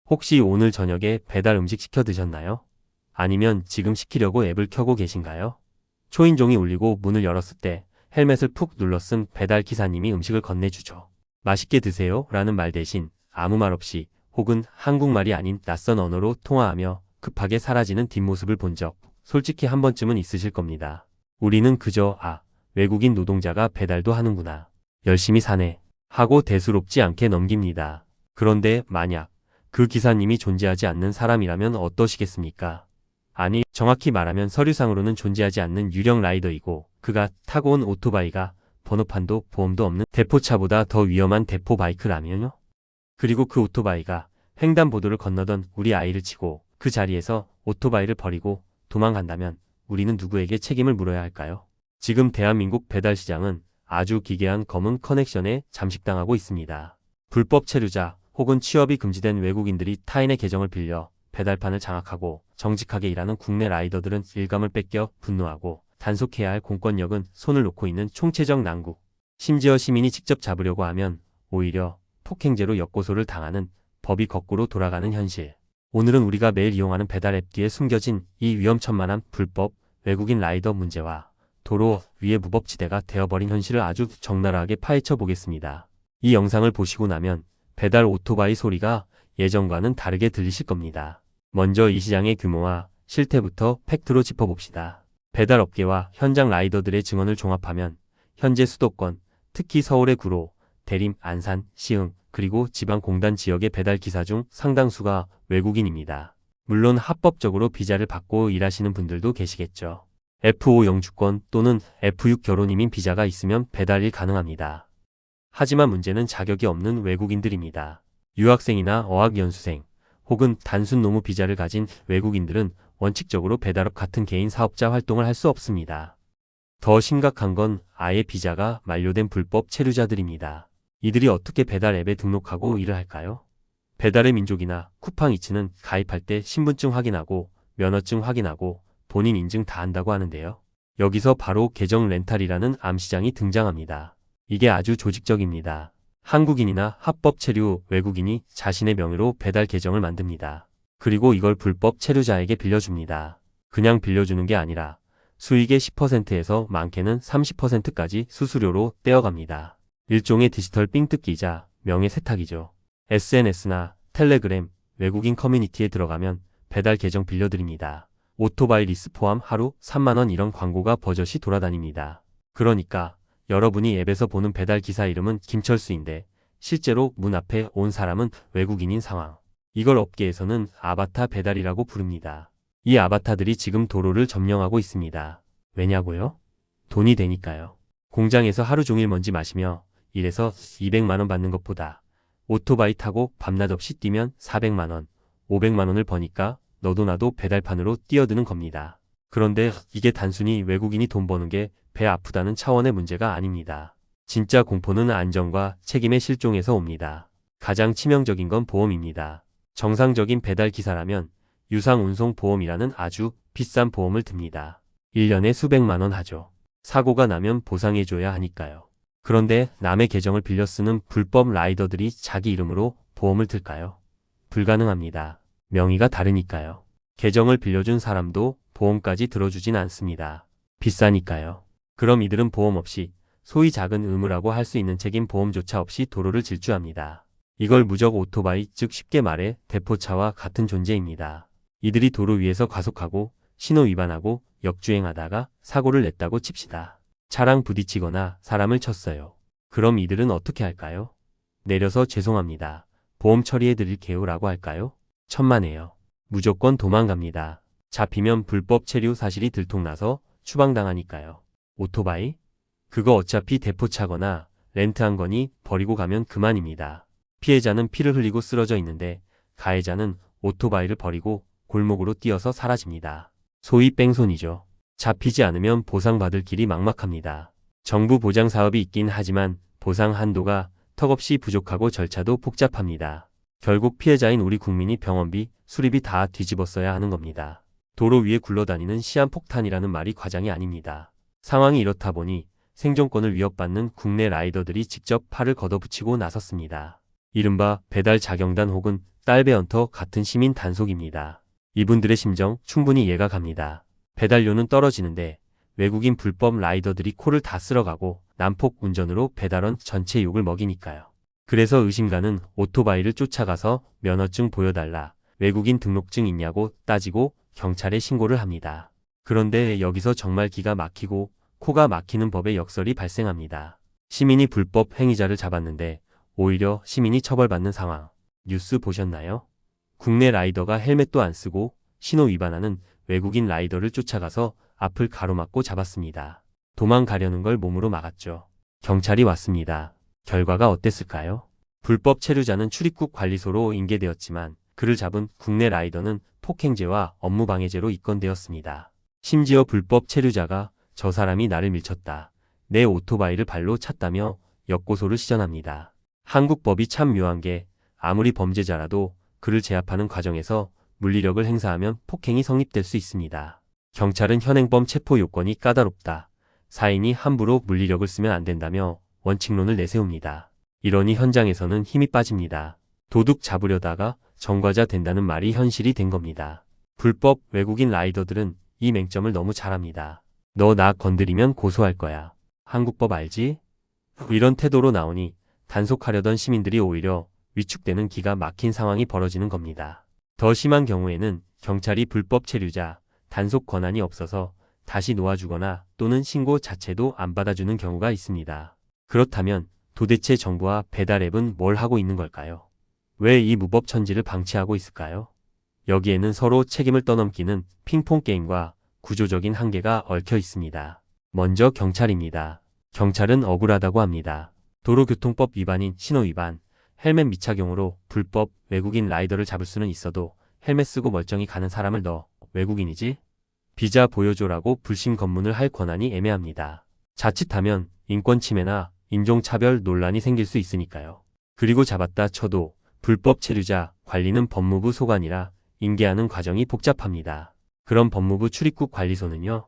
혹시 오늘 저녁에 배달 음식 시켜 드셨나요? 아니면 지금 시키려고 앱을 켜고 계신가요? 초인종이 울리고 문을 열었을 때 헬멧을 푹 눌러 쓴 배달 기사님이 음식을 건네주죠. 맛있게 드세요 라는 말 대신 아무 말 없이 혹은 한국말이 아닌 낯선 언어로 통화하며 급하게 사라지는 뒷모습을 본 적 솔직히 한 번쯤은 있으실 겁니다. 우리는 그저 외국인 노동자가 배달도 하는구나. 열심히 사네 하고 대수롭지 않게 넘깁니다. 그런데 만약 그 기사님이 존재하지 않는 사람이라면 어떠시겠습니까? 아니, 정확히 말하면 서류상으로는 존재하지 않는 유령 라이더이고 그가 타고 온 오토바이가 번호판도 보험도 없는 대포차보다 더 위험한 대포 바이크라면요? 그리고 그 오토바이가 횡단보도를 건너던 우리 아이를 치고 그 자리에서 오토바이를 버리고 도망간다면 우리는 누구에게 책임을 물어야 할까요? 지금 대한민국 배달시장은 아주 기괴한 검은 커넥션에 잠식당하고 있습니다. 불법 체류자 혹은 취업이 금지된 외국인들이 타인의 계정을 빌려 배달판을 장악하고 정직하게 일하는 국내 라이더들은 일감을 뺏겨 분노하고 단속해야 할 공권력은 손을 놓고 있는 총체적 난국. 심지어 시민이 직접 잡으려고 하면 오히려 폭행죄로 역고소를 당하는 법이 거꾸로 돌아가는 현실. 오늘은 우리가 매일 이용하는 배달 앱 뒤에 숨겨진 이 위험천만한 불법 외국인 라이더 문제와 도로 위의 무법지대가 되어버린 현실을 아주 적나라하게 파헤쳐 보겠습니다. 이 영상을 보시고 나면 배달 오토바이 소리가 예전과는 다르게 들리실 겁니다. 먼저 이 시장의 규모와 실태부터 팩트로 짚어봅시다. 배달업계와 현장 라이더들의 증언을 종합하면 현재 수도권, 특히 서울의 구로, 대림, 안산, 시흥, 그리고 지방공단 지역의 배달 기사 중 상당수가 외국인입니다. 물론 합법적으로 비자를 받고 일하시는 분들도 계시겠죠. F5 영주권 또는 F6 결혼이민 비자가 있으면 배달이 가능합니다. 하지만 문제는 자격이 없는 외국인들입니다. 유학생이나 어학연수생 혹은 단순 노무 비자를 가진 외국인들은 원칙적으로 배달업 같은 개인 사업자 활동을 할 수 없습니다. 더 심각한 건 아예 비자가 만료된 불법 체류자들입니다. 이들이 어떻게 배달 앱에 등록하고 일을 할까요? 배달의 민족이나 쿠팡이츠는 가입할 때 신분증 확인하고 면허증 확인하고 본인 인증 다 한다고 하는데요. 여기서 바로 계정 렌탈이라는 암시장이 등장합니다. 이게 아주 조직적입니다. 한국인이나 합법 체류 외국인이 자신의 명의로 배달 계정을 만듭니다. 그리고 이걸 불법 체류자에게 빌려줍니다. 그냥 빌려주는 게 아니라 수익의 10%에서 많게는 30%까지 수수료로 떼어갑니다. 일종의 디지털 삥뜯기이자 명예 세탁이죠. SNS나 텔레그램, 외국인 커뮤니티에 들어가면 배달 계정 빌려드립니다. 오토바이 리스 포함 하루 3만원 이런 광고가 버젓이 돌아다닙니다. 그러니까 여러분이 앱에서 보는 배달 기사 이름은 김철수인데 실제로 문 앞에 온 사람은 외국인인 상황. 이걸 업계에서는 아바타 배달이라고 부릅니다. 이 아바타들이 지금 도로를 점령하고 있습니다. 왜냐고요? 돈이 되니까요. 공장에서 하루 종일 먼지 마시며 일해서 200만원 받는 것보다 오토바이 타고 밤낮 없이 뛰면 400만원, 500만원을 버니까 너도 나도 배달판으로 뛰어드는 겁니다. 그런데 이게 단순히 외국인이 돈 버는 게 배 아프다는 차원의 문제가 아닙니다. 진짜 공포는 안전과 책임의 실종에서 옵니다. 가장 치명적인 건 보험입니다. 정상적인 배달 기사라면 유상운송보험이라는 아주 비싼 보험을 듭니다. 1년에 수백만원 하죠. 사고가 나면 보상해줘야 하니까요. 그런데 남의 계정을 빌려 쓰는 불법 라이더들이 자기 이름으로 보험을 들까요? 불가능합니다. 명의가 다르니까요. 계정을 빌려준 사람도 보험까지 들어주진 않습니다. 비싸니까요. 그럼 이들은 보험 없이 소위 작은 의무라고 할 수 있는 책임 보험조차 없이 도로를 질주합니다. 이걸 무적 오토바이, 즉 쉽게 말해 대포차와 같은 존재입니다. 이들이 도로 위에서 과속하고 신호 위반하고 역주행하다가 사고를 냈다고 칩시다. 차랑 부딪히거나 사람을 쳤어요. 그럼 이들은 어떻게 할까요? 내려서 죄송합니다. 보험 처리해드릴게요 라고 할까요? 천만에요. 무조건 도망갑니다. 잡히면 불법 체류 사실이 들통나서 추방당하니까요. 오토바이? 그거 어차피 대포차거나 렌트한 거니 버리고 가면 그만입니다. 피해자는 피를 흘리고 쓰러져 있는데 가해자는 오토바이를 버리고 골목으로 뛰어서 사라집니다. 소위 뺑소니죠. 잡히지 않으면 보상받을 길이 막막합니다. 정부 보장 사업이 있긴 하지만 보상 한도가 턱없이 부족하고 절차도 복잡합니다. 결국 피해자인 우리 국민이 병원비, 수리비 다 뒤집어써야 하는 겁니다. 도로 위에 굴러다니는 시한폭탄이라는 말이 과장이 아닙니다. 상황이 이렇다 보니 생존권을 위협받는 국내 라이더들이 직접 팔을 걷어붙이고 나섰습니다. 이른바 배달 자경단 혹은 딸배언터 같은 시민 단속입니다. 이분들의 심정 충분히 이해가 갑니다. 배달료는 떨어지는데 외국인 불법 라이더들이 코를 다 쓸어가고 난폭 운전으로 배달원 전체 욕을 먹이니까요. 그래서 의심가는 오토바이를 쫓아가서 면허증 보여달라, 외국인 등록증 있냐고 따지고 경찰에 신고를 합니다. 그런데 여기서 정말 기가 막히고 코가 막히는 법의 역설이 발생합니다. 시민이 불법 행위자를 잡았는데 오히려 시민이 처벌받는 상황. 뉴스 보셨나요? 국내 라이더가 헬멧도 안 쓰고 신호 위반하는 외국인 라이더를 쫓아가서 앞을 가로막고 잡았습니다. 도망가려는 걸 몸으로 막았죠. 경찰이 왔습니다. 결과가 어땠을까요? 불법 체류자는 출입국 관리소로 인계되었지만 그를 잡은 국내 라이더는 폭행죄와 업무방해죄로 입건되었습니다. 심지어 불법 체류자가 저 사람이 나를 밀쳤다, 내 오토바이를 발로 찼다며 역고소를 시전합니다. 한국 법이 참 묘한 게 아무리 범죄자라도 그를 제압하는 과정에서 물리력을 행사하면 폭행이 성립될 수 있습니다. 경찰은 현행범 체포 요건이 까다롭다, 사인이 함부로 물리력을 쓰면 안 된다며 원칙론을 내세웁니다. 이러니 현장에서는 힘이 빠집니다. 도둑 잡으려다가 전과자 된다는 말이 현실이 된 겁니다. 불법 외국인 라이더들은 이 맹점을 너무 잘합니다. 너 나 건드리면 고소할 거야. 한국법 알지? 이런 태도로 나오니 단속하려던 시민들이 오히려 위축되는 기가 막힌 상황이 벌어지는 겁니다. 더 심한 경우에는 경찰이 불법 체류자 단속 권한이 없어서 다시 놓아주거나 또는 신고 자체도 안 받아주는 경우가 있습니다. 그렇다면 도대체 정부와 배달앱은 뭘 하고 있는 걸까요? 왜 이 무법천지를 방치하고 있을까요? 여기에는 서로 책임을 떠넘기는 핑퐁 게임과 구조적인 한계가 얽혀 있습니다. 먼저 경찰입니다. 경찰은 억울하다고 합니다. 도로교통법 위반인 신호위반, 헬멧 미착용으로 불법 외국인 라이더를 잡을 수는 있어도 헬멧 쓰고 멀쩡히 가는 사람을 너 외국인이지? 비자 보여줘라고 불신 검문을 할 권한이 애매합니다. 자칫하면 인권침해나 인종차별 논란이 생길 수 있으니까요. 그리고 잡았다 쳐도 불법 체류자 관리는 법무부 소관이라 인계하는 과정이 복잡합니다. 그럼 법무부 출입국 관리소는요?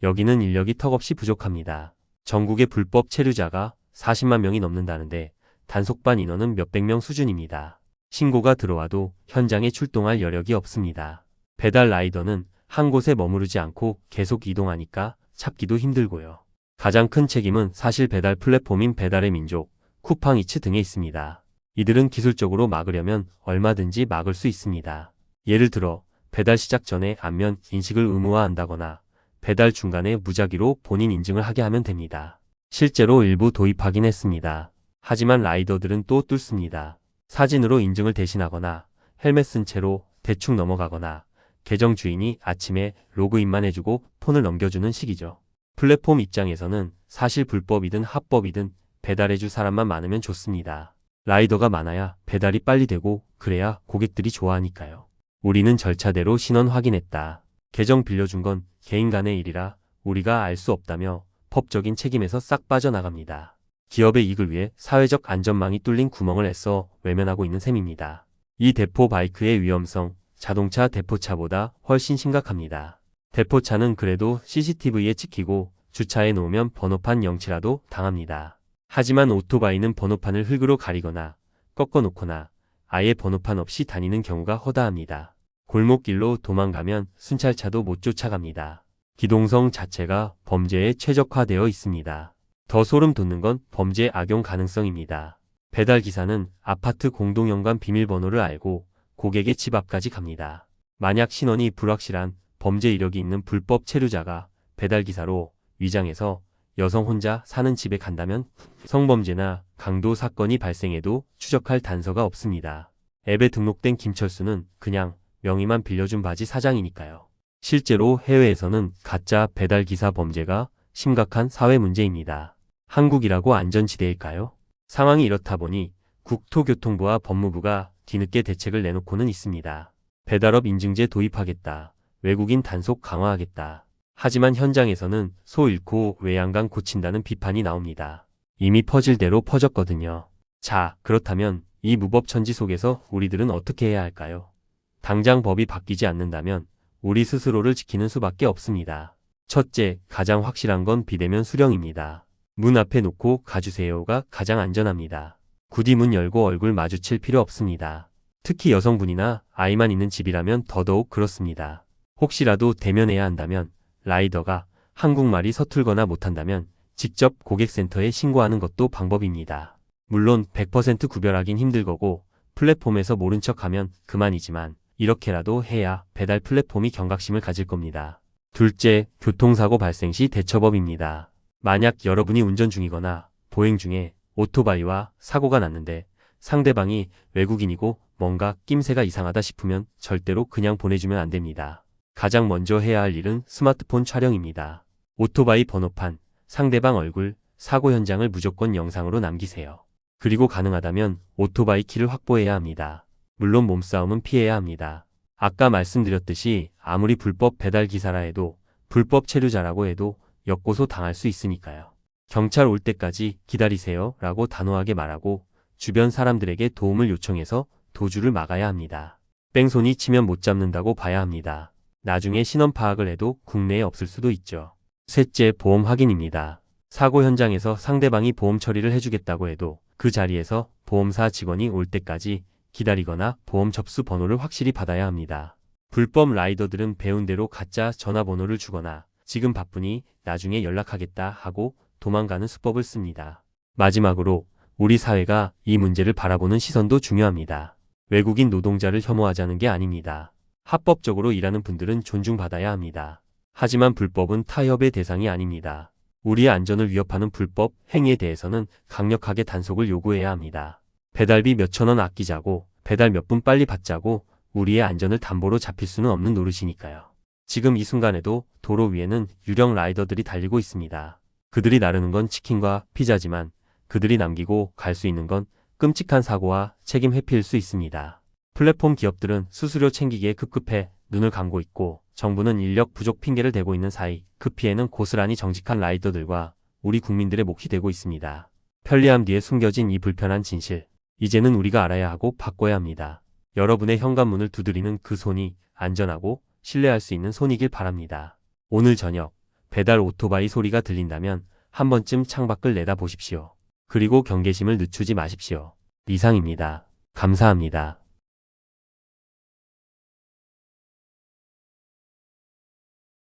여기는 인력이 턱없이 부족합니다. 전국의 불법 체류자가 40만 명이 넘는다는데 단속반 인원은 몇백 명 수준입니다. 신고가 들어와도 현장에 출동할 여력이 없습니다. 배달 라이더는 한 곳에 머무르지 않고 계속 이동하니까 찾기도 힘들고요. 가장 큰 책임은 사실 배달 플랫폼인 배달의 민족, 쿠팡이츠 등에 있습니다. 이들은 기술적으로 막으려면 얼마든지 막을 수 있습니다. 예를 들어 배달 시작 전에 안면 인식을 의무화한다거나 배달 중간에 무작위로 본인 인증을 하게 하면 됩니다. 실제로 일부 도입하긴 했습니다. 하지만 라이더들은 또 뚫습니다. 사진으로 인증을 대신하거나 헬멧 쓴 채로 대충 넘어가거나 계정 주인이 아침에 로그인만 해주고 폰을 넘겨주는 식이죠. 플랫폼 입장에서는 사실 불법이든 합법이든 배달해줄 사람만 많으면 좋습니다. 라이더가 많아야 배달이 빨리 되고 그래야 고객들이 좋아하니까요. 우리는 절차대로 신원 확인했다. 계정 빌려준 건 개인 간의 일이라 우리가 알 수 없다며 법적인 책임에서 싹 빠져나갑니다. 기업의 이익을 위해 사회적 안전망이 뚫린 구멍을 애써 외면하고 있는 셈입니다. 이 대포 바이크의 위험성, 자동차 대포차보다 훨씬 심각합니다. 대포차는 그래도 CCTV에 찍히고 주차해 놓으면 번호판 영치라도 당합니다. 하지만 오토바이는 번호판을 흙으로 가리거나 꺾어 놓거나 아예 번호판 없이 다니는 경우가 허다합니다. 골목길로 도망가면 순찰차도 못 쫓아갑니다. 기동성 자체가 범죄에 최적화되어 있습니다. 더 소름 돋는 건 범죄 악용 가능성입니다. 배달기사는 아파트 공동연관 비밀번호를 알고 고객의 집 앞까지 갑니다. 만약 신원이 불확실한 범죄 이력이 있는 불법 체류자가 배달기사로 위장해서 여성 혼자 사는 집에 간다면 성범죄나 강도 사건이 발생해도 추적할 단서가 없습니다. 앱에 등록된 김철수는 그냥 명의만 빌려준 바지 사장이니까요. 실제로 해외에서는 가짜 배달기사 범죄가 심각한 사회 문제입니다. 한국이라고 안전지대일까요? 상황이 이렇다 보니 국토교통부와 법무부가 뒤늦게 대책을 내놓고는 있습니다. 배달업 인증제 도입하겠다. 외국인 단속 강화하겠다. 하지만 현장에서는 소 잃고 외양간 고친다는 비판이 나옵니다. 이미 퍼질 대로 퍼졌거든요. 자, 그렇다면 이 무법천지 속에서 우리들은 어떻게 해야 할까요? 당장 법이 바뀌지 않는다면 우리 스스로를 지키는 수밖에 없습니다. 첫째, 가장 확실한 건 비대면 수령입니다. 문 앞에 놓고 가주세요가 가장 안전합니다. 굳이 문 열고 얼굴 마주칠 필요 없습니다. 특히 여성분이나 아이만 있는 집이라면 더더욱 그렇습니다. 혹시라도 대면해야 한다면 라이더가 한국말이 서툴거나 못한다면 직접 고객센터에 신고하는 것도 방법입니다. 물론 100% 구별하긴 힘들 거고 플랫폼에서 모른 척하면 그만이지만 이렇게라도 해야 배달 플랫폼이 경각심을 가질 겁니다. 둘째, 교통사고 발생 시 대처법입니다. 만약 여러분이 운전 중이거나 보행 중에 오토바이와 사고가 났는데 상대방이 외국인이고 뭔가 낌새가 이상하다 싶으면 절대로 그냥 보내주면 안 됩니다. 가장 먼저 해야 할 일은 스마트폰 촬영입니다. 오토바이 번호판, 상대방 얼굴, 사고 현장을 무조건 영상으로 남기세요. 그리고 가능하다면 오토바이 키를 확보해야 합니다. 물론 몸싸움은 피해야 합니다. 아까 말씀드렸듯이 아무리 불법 배달 기사라 해도 불법 체류자라고 해도 역고소 당할 수 있으니까요. 경찰 올 때까지 기다리세요 라고 단호하게 말하고 주변 사람들에게 도움을 요청해서 도주를 막아야 합니다. 뺑소니 치면 못 잡는다고 봐야 합니다. 나중에 신원 파악을 해도 국내에 없을 수도 있죠. 셋째, 보험 확인입니다. 사고 현장에서 상대방이 보험 처리를 해주겠다고 해도 그 자리에서 보험사 직원이 올 때까지 기다리거나 보험 접수 번호를 확실히 받아야 합니다. 불법 라이더들은 배운 대로 가짜 전화번호를 주거나 지금 바쁘니 나중에 연락하겠다 하고 도망가는 수법을 씁니다. 마지막으로 우리 사회가 이 문제를 바라보는 시선도 중요합니다. 외국인 노동자를 혐오하자는 게 아닙니다. 합법적으로 일하는 분들은 존중받아야 합니다. 하지만 불법은 타협의 대상이 아닙니다. 우리의 안전을 위협하는 불법 행위에 대해서는 강력하게 단속을 요구해야 합니다. 배달비 몇천 원 아끼자고 배달 몇 분 빨리 받자고 우리의 안전을 담보로 잡힐 수는 없는 노릇이니까요. 지금 이 순간에도 도로 위에는 유령 라이더들이 달리고 있습니다. 그들이 나르는 건 치킨과 피자지만 그들이 남기고 갈 수 있는 건 끔찍한 사고와 책임 회피일 수 있습니다. 플랫폼 기업들은 수수료 챙기기에 급급해 눈을 감고 있고 정부는 인력 부족 핑계를 대고 있는 사이 그 피해는 고스란히 정직한 라이더들과 우리 국민들의 몫이 되고 있습니다. 편리함 뒤에 숨겨진 이 불편한 진실, 이제는 우리가 알아야 하고 바꿔야 합니다. 여러분의 현관문을 두드리는 그 손이 안전하고 신뢰할 수 있는 손이길 바랍니다. 오늘 저녁 배달 오토바이 소리가 들린다면 한 번쯤 창밖을 내다보십시오. 그리고 경계심을 늦추지 마십시오. 이상입니다. 감사합니다.